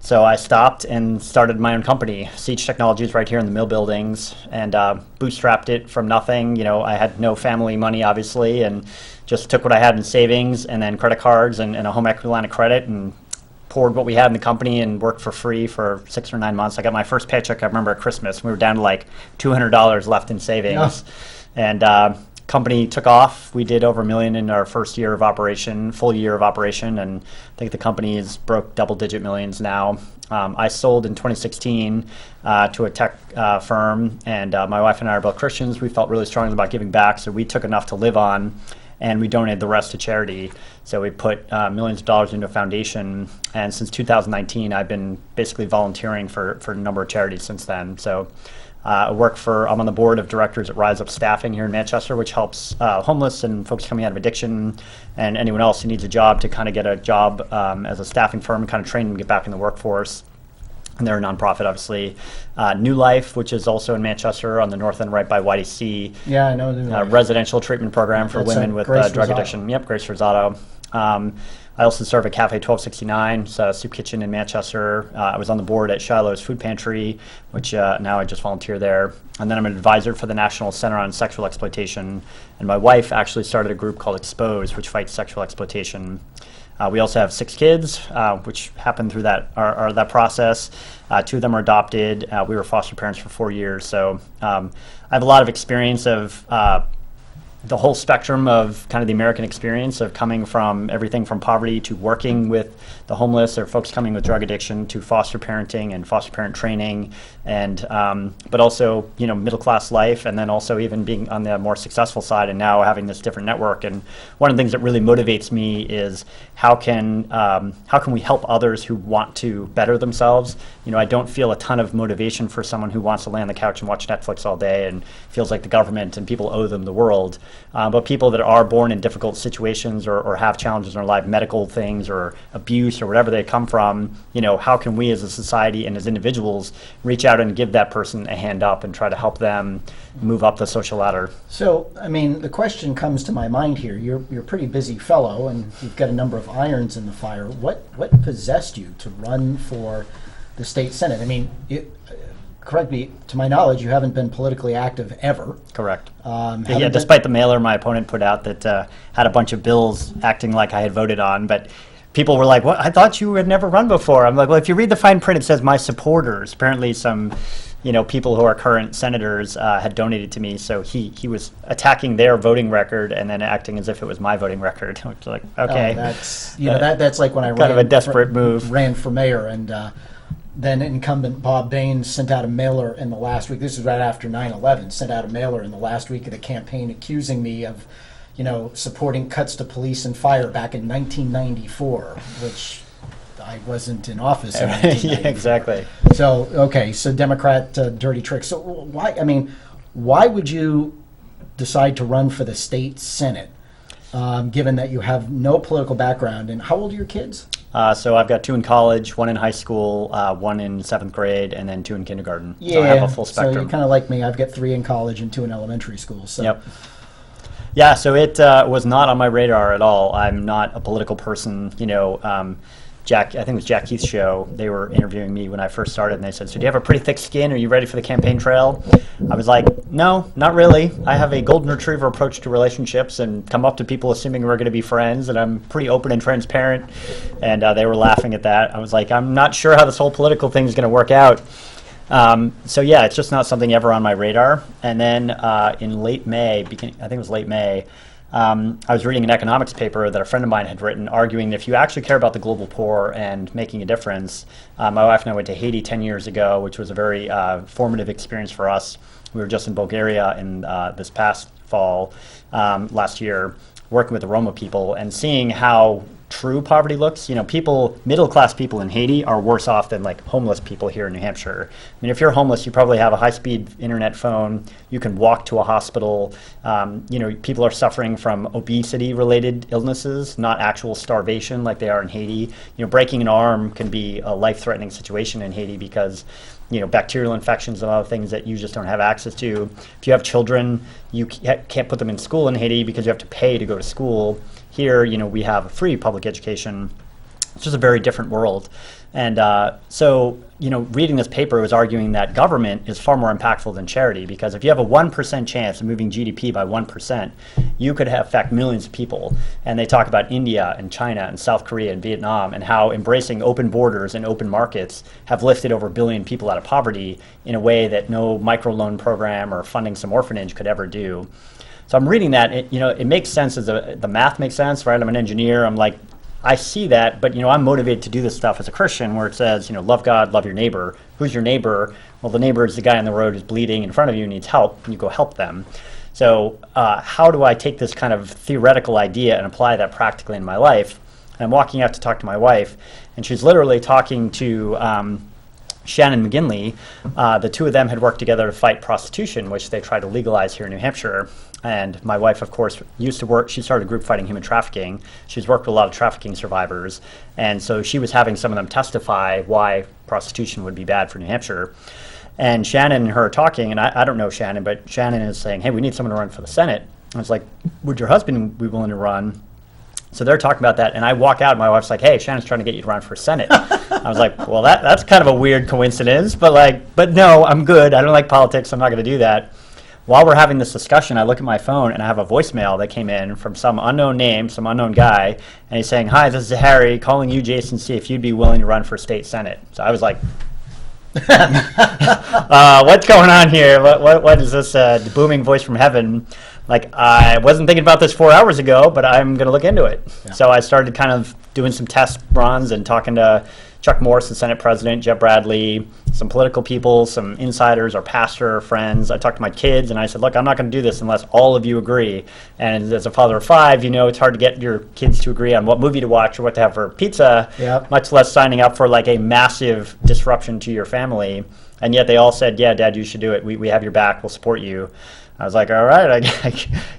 So I stopped and started my own company, Siege Technologies, right here in the mill buildings, and bootstrapped it from nothing. You know, I had no family money, obviously, and just took what I had in savings and then credit cards and a home equity line of credit and poured what we had in the company and worked for free for 6 or 9 months. I got my first paycheck, I remember, at Christmas. We were down to like $200 left in savings. Yeah. And company took off. We did over $1 million in our first year of operation, full year of operation, and I think the company is broke double-digit millions now. I sold in 2016 to a tech firm, and my wife and I are both Christians. We felt really strongly about giving back, so we took enough to live on, and we donated the rest to charity. So we put millions of dollars into a foundation, and since 2019, I've been basically volunteering for a number of charities since then. So I'm on the board of directors at Rise Up Staffing here in Manchester, which helps homeless and folks coming out of addiction and anyone else who needs a job to kind of get a job as a staffing firm and kind of train them to get back in the workforce. And they're a nonprofit, obviously. New Life, which is also in Manchester on the north end, right by YDC. Yeah, I know. New Life. Residential treatment program for women with drug Rosado. addiction. Yep, Grace Rosado. I also serve at Cafe 1269, it's a soup kitchen in Manchester. I was on the board at Shiloh's Food Pantry, which now I just volunteer there. And then I'm an advisor for the National Center on Sexual Exploitation. And my wife actually started a group called Expose, which fights sexual exploitation. We also have 6 kids, which happened through that process. 2 of them are adopted. We were foster parents for 4 years. So I have a lot of experience of the whole spectrum of kind of the American experience of coming from everything from poverty to working with the homeless or folks coming with drug addiction to foster parenting and foster parent training, and but also, you know, middle class life, and then also even being on the more successful side and now having this different network. And one of the things that really motivates me is how can we help others who want to better themselves. You know, I don't feel a ton of motivation for someone who wants to lay on the couch and watch Netflix all day and feels like the government and people owe them the world. But people that are born in difficult situations or have challenges in their life, medical things or abuse or whatever they come from, you know, how can we as a society and as individuals reach out and give that person a hand up and try to help them move up the social ladder? So, I mean, the question comes to my mind here. You're a pretty busy fellow, and you've got a number of irons in the fire. What possessed you to run for the state senate? I mean, correct me, to my knowledge, you haven't been politically active ever. Correct. Yeah, despite the mailer my opponent put out that had a bunch of bills acting like I had voted on, but people were like, "What? I thought you had never run before." I'm like, "Well, if you read the fine print, it says my supporters." Apparently, some, you know, people who are current senators had donated to me, so he was attacking their voting record and then acting as if it was my voting record. Which, like, okay, that's that's like when I kind of a desperate move. Ran for mayor, and then incumbent Bob Baines sent out a mailer in the last week. This is right after 9/11. Sent out a mailer in the last week of the campaign accusing me of, supporting cuts to police and fire back in 1994, which I wasn't in office in 1994. Yeah, exactly. So okay, so Democrat dirty tricks. So why would you decide to run for the state Senate, given that you have no political background? And how old are your kids? So I've got 2 in college, 1 in high school, 1 in 7th grade, and then 2 in kindergarten. Yeah, so I have a full so spectrum. you're kind of like me. I've got 3 in college and 2 in elementary school. So. Yep. Yeah, so it was not on my radar at all. I'm not a political person. I think it was Jack Heath's show. They were interviewing me when I first started, and they said, "So do you have a pretty thick skin? Are you ready for the campaign trail?" I was like, "No, not really. I have a golden retriever approach to relationships and come up to people assuming we're going to be friends, and I'm pretty open and transparent." And they were laughing at that. I was like, "I'm not sure how this whole political thing is going to work out." So yeah, it's just not something ever on my radar. And then in late May, I think it was late May, I was reading an economics paper that a friend of mine had written, arguing that if you actually care about the global poor and making a difference, my wife and I went to Haiti 10 years ago, which was a very formative experience for us. We were just in Bulgaria in this past fall, last year, working with the Roma people and seeing how true poverty looks. Middle-class people in Haiti are worse off than like homeless people here in New Hampshire. I mean, if you're homeless, you probably have a high-speed internet phone. You can walk to a hospital. People are suffering from obesity-related illnesses, not actual starvation like they are in Haiti. Breaking an arm can be a life-threatening situation in Haiti because bacterial infections and other things that you just don't have access to. If you have children, you can't put them in school in Haiti because you have to pay to go to school. Here, we have a free public education. It's just a very different world. And so, reading this paper was arguing that government is far more impactful than charity, because if you have a 1% chance of moving GDP by 1%, you could affect millions of people. And they talk about India and China and South Korea and Vietnam and how embracing open borders and open markets have lifted over 1 billion people out of poverty in a way that no microloan program or funding some orphanage could ever do. So I'm reading that, it makes sense, the math makes sense, right? I'm an engineer, I'm like, I see that, but I'm motivated to do this stuff as a Christian, where it says, love God, love your neighbor. Who's your neighbor? Well, the neighbor is the guy on the road who's bleeding in front of you and needs help, and you go help them. So how do I take this kind of theoretical idea and apply that practically in my life? And I'm walking out to talk to my wife, and she's literally talking to Shannon McGinley. The two of them had worked together to fight prostitution, which they tried to legalize here in New Hampshire. And my wife, of course, used to work. She started a group fighting human trafficking. She's worked with a lot of trafficking survivors. And so she was having some of them testify why prostitution would be bad for New Hampshire. And Shannon and her are talking, and I don't know Shannon, but Shannon is saying, hey, we need someone to run for the Senate. I was like, would your husband be willing to run? So they're talking about that, and I walk out, and my wife's like, hey, Shannon's trying to get you to run for Senate. I was like, well, that's kind of a weird coincidence, but no, I'm good. I don't like politics. I'm not going to do that. While we're having this discussion, I look at my phone, and I have a voicemail that came in from some unknown name, some unknown guy, and he's saying, hi, this is Harry, calling you, Jason, see if you'd be willing to run for state Senate. So I was like, what's going on here? What is this booming voice from heaven? Like, I wasn't thinking about this 4 hours ago, but I'm going to look into it. Yeah. So I started kind of doing some test runs and talking to Chuck Morse, the Senate president, Jeb Bradley, some political people, some insiders, our pastor friends. I talked to my kids, and I said, look, I'm not going to do this unless all of you agree. And as a father of 5, it's hard to get your kids to agree on what movie to watch or what to have for pizza, yep. Much less signing up for like a massive disruption to your family. And yet they all said, yeah, Dad, you should do it. We have your back. We'll support you. I was like, all right, I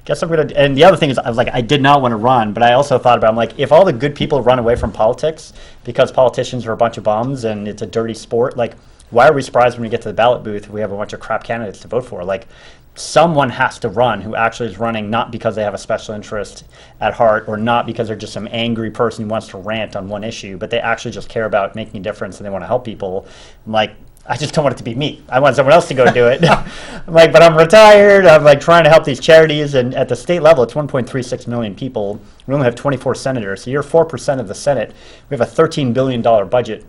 guess I'm going to. And the other thing is, I was like, I did not want to run, but I also thought about, I'm like, if all the good people run away from politics because politicians are a bunch of bums and it's a dirty sport, like, why are we surprised when we get to the ballot booth if we have a bunch of crap candidates to vote for? Like, someone has to run who actually is running not because they have a special interest at heart or not because they're just some angry person who wants to rant on one issue, but they actually just care about making a difference and they want to help people. I'm like, I just don't want it to be me. I want someone else to go do it. I'm like, but I'm retired. I'm like trying to help these charities. And at the state level, it's 1.36 million people. We only have 24 senators. So you're 4% of the Senate. We have a $13 billion budget.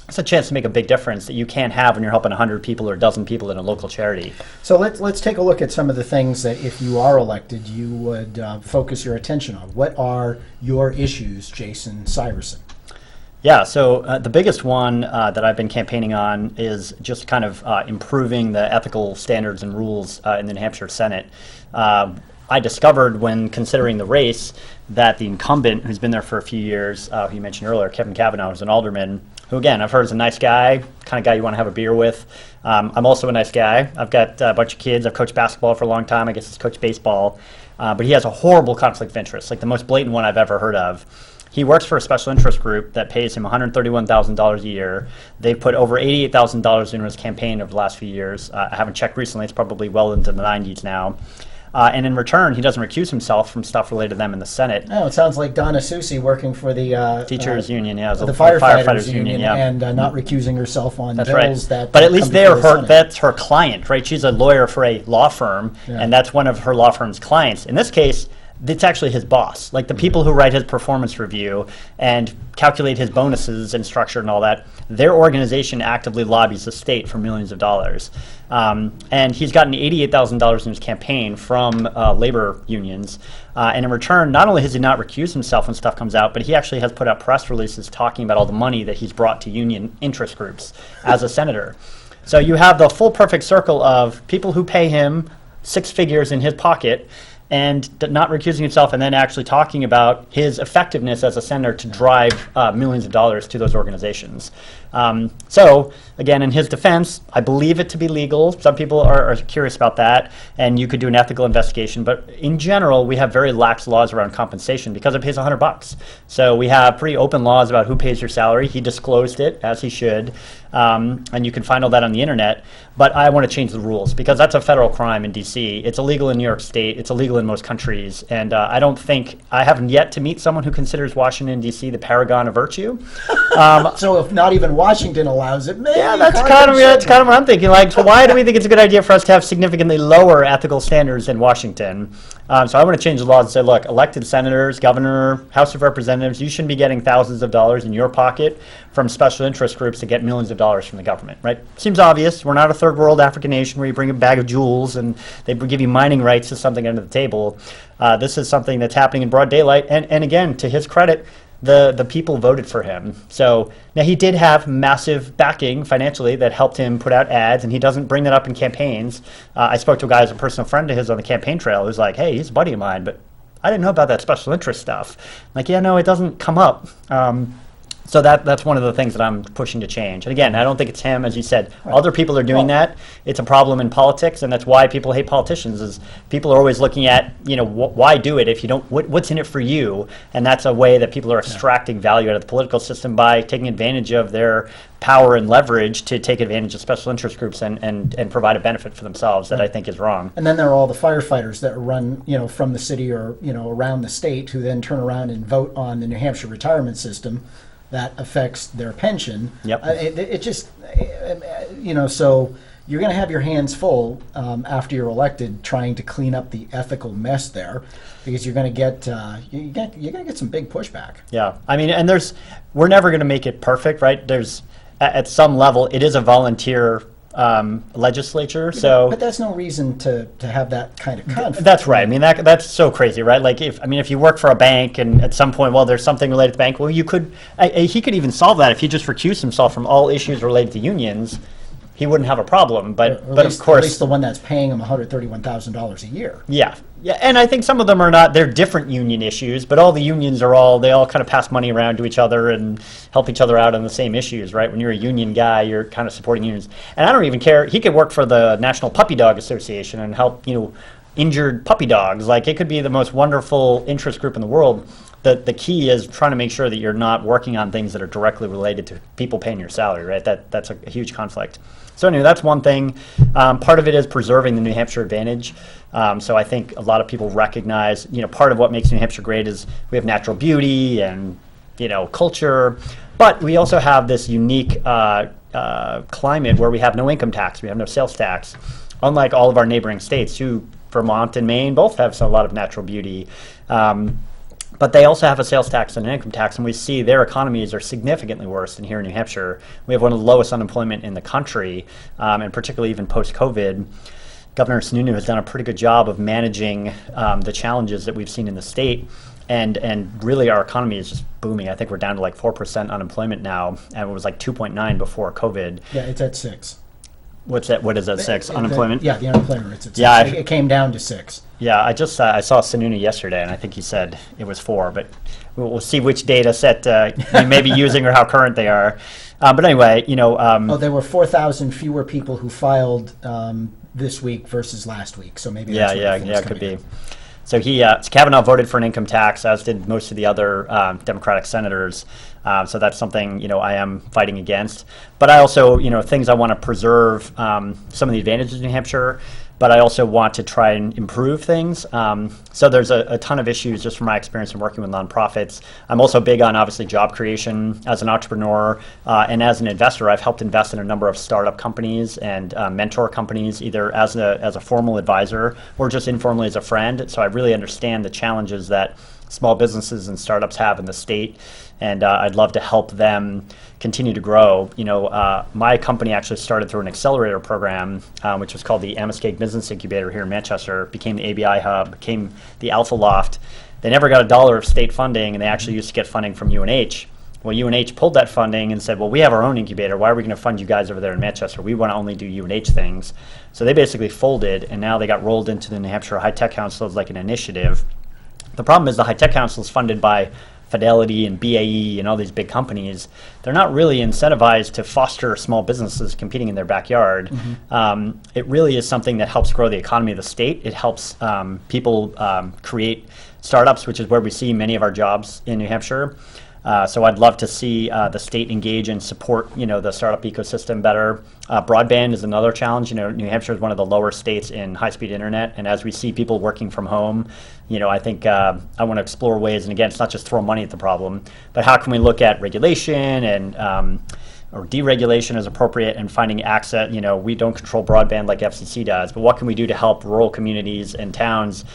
It's a chance to make a big difference that you can't have when you're helping 100 people or a dozen people in a local charity. So let's take a look at some of the things that if you are elected, you would focus your attention on. What are your issues, Jason Syversen? Yeah, so the biggest one that I've been campaigning on is just kind of improving the ethical standards and rules in the New Hampshire Senate. I discovered when considering the race that the incumbent, who's been there for a few years, who you mentioned earlier, Cavanaugh, was an alderman, who again, I've heard is a nice guy, kind of guy you want to have a beer with. I'm also a nice guy. I've got a bunch of kids. I've coached basketball for a long time. I guess he's coached baseball. But he has a horrible conflict of interest, like the most blatant one I've ever heard of. He works for a special interest group that pays him $131,000 a year. They've put over $88,000 into his campaign over the last few years. I haven't checked recently. It's probably well into the 90s now. And in return, he doesn't recuse himself from stuff related to them in the Senate. Oh, it sounds like Donna Soucy working for the Teachers union, yeah, the firefighters union, yeah, yeah. and not recusing herself on That's bills right. that. But at least come they're before the her. Senate. That's her client, right? She's a lawyer for a law firm, Yeah. and that's one of her law firm's clients. In this case, it's actually his boss. Like the people who write his performance review and calculate his bonuses and structure and all that, their organization actively lobbies the state for millions of dollars. And he's gotten $88,000 in his campaign from labor unions. And in return, not only has he not recused himself when stuff comes out, but he actually has put out press releases talking about all the money that he's brought to union interest groups as a senator. So you have the full perfect circle of people who pay him six figures in his pocket and not recusing himself, and then actually talking about his effectiveness as a senator to drive millions of dollars to those organizations. So, again, in his defense, I believe it to be legal. Some people are curious about that, and you could do an ethical investigation. But in general, we have very lax laws around compensation because it pays $100. So we have pretty open laws about who pays your salary. He disclosed it, as he should, and you can find all that on the internet. But I want to change the rules because that's a federal crime in D.C. It's illegal in New York State. It's illegal in most countries. And I haven't yet to meet someone who considers Washington, D.C. the paragon of virtue. So if not even Washington allows it, maybe Yeah, that's kind of what I'm thinking. Like, so why do we think it's a good idea for us to have significantly lower ethical standards in Washington? So I want to change the laws and say, look, elected senators, governor, House of Representatives, you shouldn't be getting thousands of dollars in your pocket from special interest groups to get millions of dollars from the government, right? Seems obvious. We're not a third world African nation where you bring a bag of jewels and they give you mining rights to something under the table. This is something that's happening in broad daylight. And again, to his credit, the people voted for him. So now he did have massive backing financially that helped him put out ads, and he doesn't bring that up in campaigns. I spoke to a guy who's a personal friend of his on the campaign trail who's like, hey, he's a buddy of mine, but I didn't know about that special interest stuff. I'm like, yeah, no, it doesn't come up. So that's one of the things that I'm pushing to change. And again, I don't think it's him, as you said. Right. Other people are doing that. It's a problem in politics, and that's why people hate politicians. Is people are always looking at, why do it if you don't? What's in it for you? And that's a way that people are extracting value out of the political system by taking advantage of their power and leverage to take advantage of special interest groups and provide a benefit for themselves that I think is wrong. And then there are all the firefighters that run, from the city or around the state, who then turn around and vote on the New Hampshire retirement system that affects their pension. Yep. It just, so you're going to have your hands full after you're elected trying to clean up the ethical mess there, because you're going to get you're going to get some big pushback. Yeah, I mean, and we're never going to make it perfect, right? There's at some level, it is a volunteer legislature, so. But that's no reason to have that kind of conflict. That's right. I mean, that's so crazy, right? Like, if you work for a bank and at some point, well, there's something related to the bank, well, he could even solve that if he just recused himself from all issues related to unions. He wouldn't have a problem, but of course, at least the one that's paying him $131,000 a year. Yeah, and I think some of them are not. They're different union issues, but all the unions they all kind of pass money around to each other and help each other out on the same issues, right? When you're a union guy, you're kind of supporting unions. And I don't even care. He could work for the National Puppy Dog Association and help injured puppy dogs. Like, it could be the most wonderful interest group in the world. The key is trying to make sure that you're not working on things that are directly related to people paying your salary, right? That's a huge conflict. So anyway, that's one thing. Part of it is preserving the New Hampshire Advantage. So I think a lot of people recognize, part of what makes New Hampshire great is we have natural beauty and, culture, but we also have this unique climate where we have no income tax, we have no sales tax, unlike all of our neighboring states, Vermont and Maine both have a lot of natural beauty. But they also have a sales tax and an income tax, and we see their economies are significantly worse than here in New Hampshire. We have one of the lowest unemployment in the country, and particularly even post-COVID. Governor Sununu has done a pretty good job of managing the challenges that we've seen in the state. and really our economy is just booming. I think we're down to like 4% unemployment now, and it was like 2.9 before COVID. Yeah, it's at 6. What's that? What is that? 6 unemployment? Yeah, the unemployment rate's at 6. Yeah, It came down to 6. Yeah, I just I saw Sununu yesterday, and I think he said it was 4, but we'll see which data set you may be using or how current they are. But anyway, There were 4,000 fewer people who filed this week versus last week, so maybe that's where the yeah, it thing's could be. coming So Cavanaugh voted for an income tax, as did most of the other Democratic senators. So that's something I am fighting against. But I also things I want to preserve some of the advantages of New Hampshire, but I also want to try and improve things. So there's a ton of issues just from my experience in working with nonprofits. I'm also big on obviously job creation as an entrepreneur and as an investor. I've helped invest in a number of startup companies and mentor companies, either as a formal advisor or just informally as a friend. So I really understand the challenges that small businesses and startups have in the state, and I'd love to help them continue to grow. My company actually started through an accelerator program, which was called the Amoskeag Business Incubator here in Manchester, became the ABI Hub, became the Alpha Loft. They never got $1 of state funding, and they actually used to get funding from UNH. Well, UNH pulled that funding and said, well, we have our own incubator. Why are we going to fund you guys over there in Manchester? We want to only do UNH things. So they basically folded, and now they got rolled into the New Hampshire High Tech Council as like an initiative. The problem is the High Tech Council is funded by Fidelity and BAE and all these big companies. They're not really incentivized to foster small businesses competing in their backyard. Mm-hmm. It really is something that helps grow the economy of the state. It helps people create startups, which is where we see many of our jobs in New Hampshire. So I'd love to see the state engage and support, the startup ecosystem better. Broadband is another challenge. New Hampshire is one of the lower states in high-speed internet, and as we see people working from home, I think I want to explore ways, and again, it's not just throw money at the problem, but how can we look at regulation and or deregulation as appropriate and finding access. We don't control broadband like FCC does, but what can we do to help rural communities and towns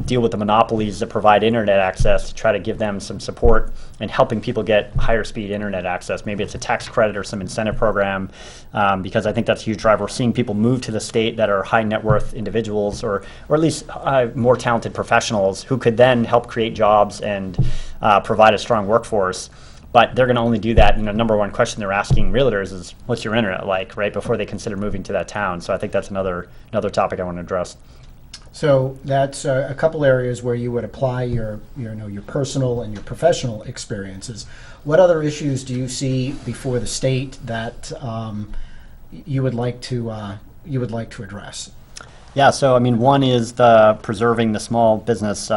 deal with the monopolies that provide internet access, to try to give them some support and helping people get higher speed internet access. Maybe it's a tax credit or some incentive program, because I think that's a huge driver. We're seeing people move to the state that are high net worth individuals or at least more talented professionals who could then help create jobs and provide a strong workforce. But they're going to only do that. Number one question they're asking realtors is, what's your internet like, right, before they consider moving to that town. So I think that's another topic I want to address. So that's a couple areas where you would apply your personal and your professional experiences. What other issues do you see before the state that you would like to address? Yeah, so one is the preserving the small business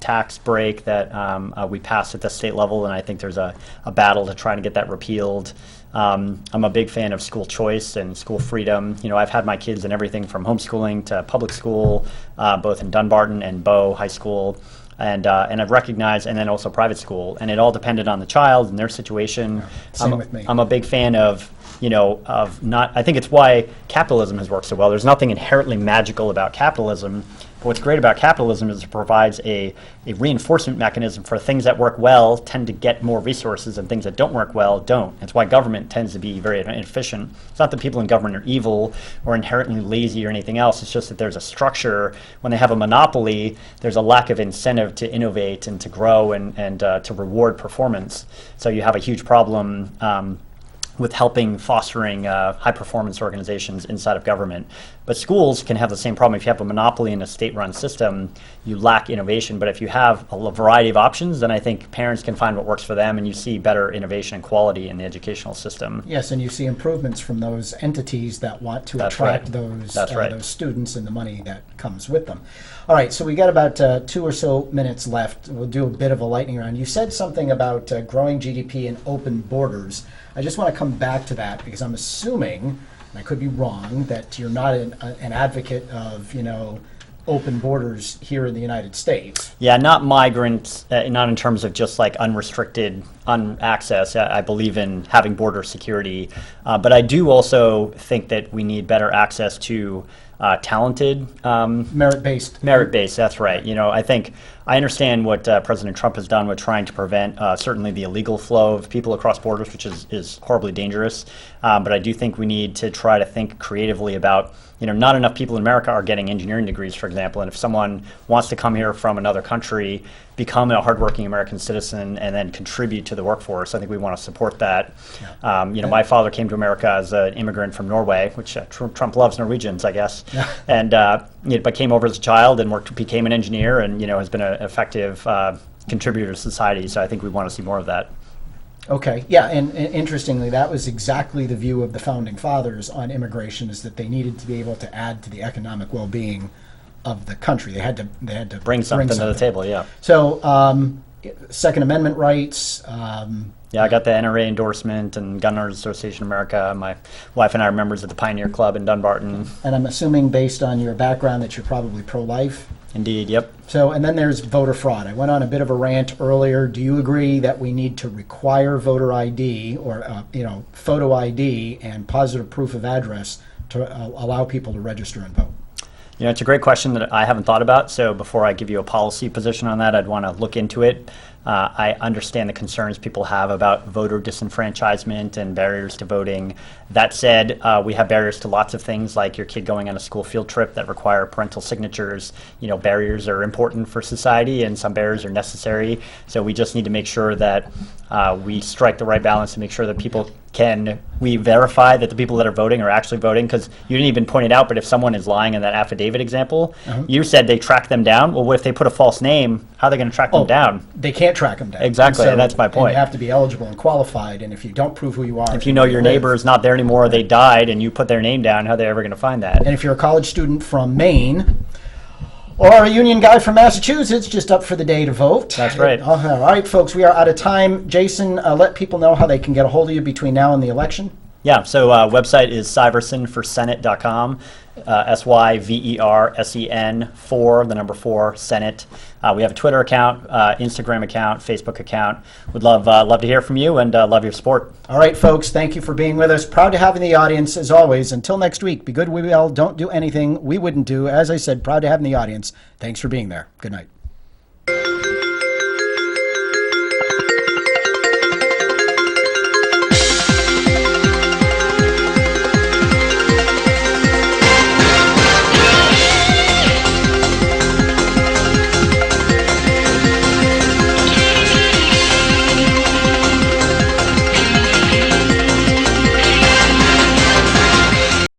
tax break that we passed at the state level, and I think there's a battle to try to get that repealed. I'm a big fan of school choice and school freedom. I've had my kids in everything from homeschooling to public school, both in Dunbarton and Bow High School, and I've recognized, and then also private school, and it all depended on the child and their situation. Same with me. I'm a big fan of I think it's why capitalism has worked so well. There's nothing inherently magical about capitalism, but what's great about capitalism is it provides a reinforcement mechanism for things that work well tend to get more resources, and things that don't work well don't. That's why government tends to be very inefficient. It's not that people in government are evil or inherently lazy or anything else. It's just that there's a structure. When they have a monopoly, there's a lack of incentive to innovate and to grow and to reward performance. So you have a huge problem with fostering high-performance organizations inside of government. But schools can have the same problem. If you have a monopoly in a state-run system, you lack innovation. But if you have a variety of options, then I think parents can find what works for them, and you see better innovation and quality in the educational system. Yes, and you see improvements from those entities that want to attract those students and the money that comes with them. All right, so we got about 2 or so minutes left. We'll do a bit of a lightning round. You said something about growing GDP and open borders. I just want to come back to that because I'm assuming, and I could be wrong, that you're not an advocate of, open borders here in the United States. Yeah, not migrants, not in terms of just like unrestricted access. I believe in having border security, but I do also think that we need better access to talented merit-based. That's right. I understand what President Trump has done with trying to prevent certainly the illegal flow of people across borders, which is horribly dangerous. But I do think we need to try to think creatively about, not enough people in America are getting engineering degrees, for example. And if someone wants to come here from another country, become a hardworking American citizen and then contribute to the workforce. I think we want to support that. My father came to America as an immigrant from Norway, which Trump loves Norwegians, I guess, and but came over as a child and became an engineer, and has been an effective contributor to society. So I think we want to see more of that. Okay, yeah, and interestingly, that was exactly the view of the founding fathers on immigration, is that they needed to be able to add to the economic well-being of the country. They had to bring something to the table. Yeah. So, Second Amendment rights. Yeah, I got the NRA endorsement and Gun Owners Association of America. My wife and I are members of the Pioneer Club in Dunbarton. And I'm assuming, based on your background, that you're probably pro-life. Indeed, yep. So, and then there's voter fraud. I went on a bit of a rant earlier. Do you agree that we need to require voter ID or, photo ID and positive proof of address to allow people to register and vote? It's a great question that I haven't thought about. So before I give you a policy position on that, I'd want to look into it. I understand the concerns people have about voter disenfranchisement and barriers to voting. That said, we have barriers to lots of things, like your kid going on a school field trip that require parental signatures. Barriers are important for society, and some barriers are necessary. So we just need to make sure that we strike the right balance to make sure that we verify that the people that are voting are actually voting, because you didn't even point it out, but if someone is lying in that affidavit example, you said they track them down. Well, what if they put a false name? How are they going to track them down? They can't track them down. Exactly, and that's my point. And you have to be eligible and qualified, and if you don't prove who you are... If you know your neighbor is not there anymore, they died, and you put their name down, how are they ever going to find that? And if you're a college student from Maine... or a union guy from Massachusetts, just up for the day to vote. That's right. All right, folks, we are out of time. Jason, let people know how they can get a hold of you between now and the election. Yeah, so website is syversenforsenate.com, SYVERSEN 4 Senate. We have a Twitter account, Instagram account, Facebook account. Would love to hear from you, and love your support. All right, folks, thank you for being with us. Proud to have in the audience, as always. Until next week, be good, we well, don't do anything we wouldn't do. As I said, proud to have in the audience. Thanks for being there. Good night.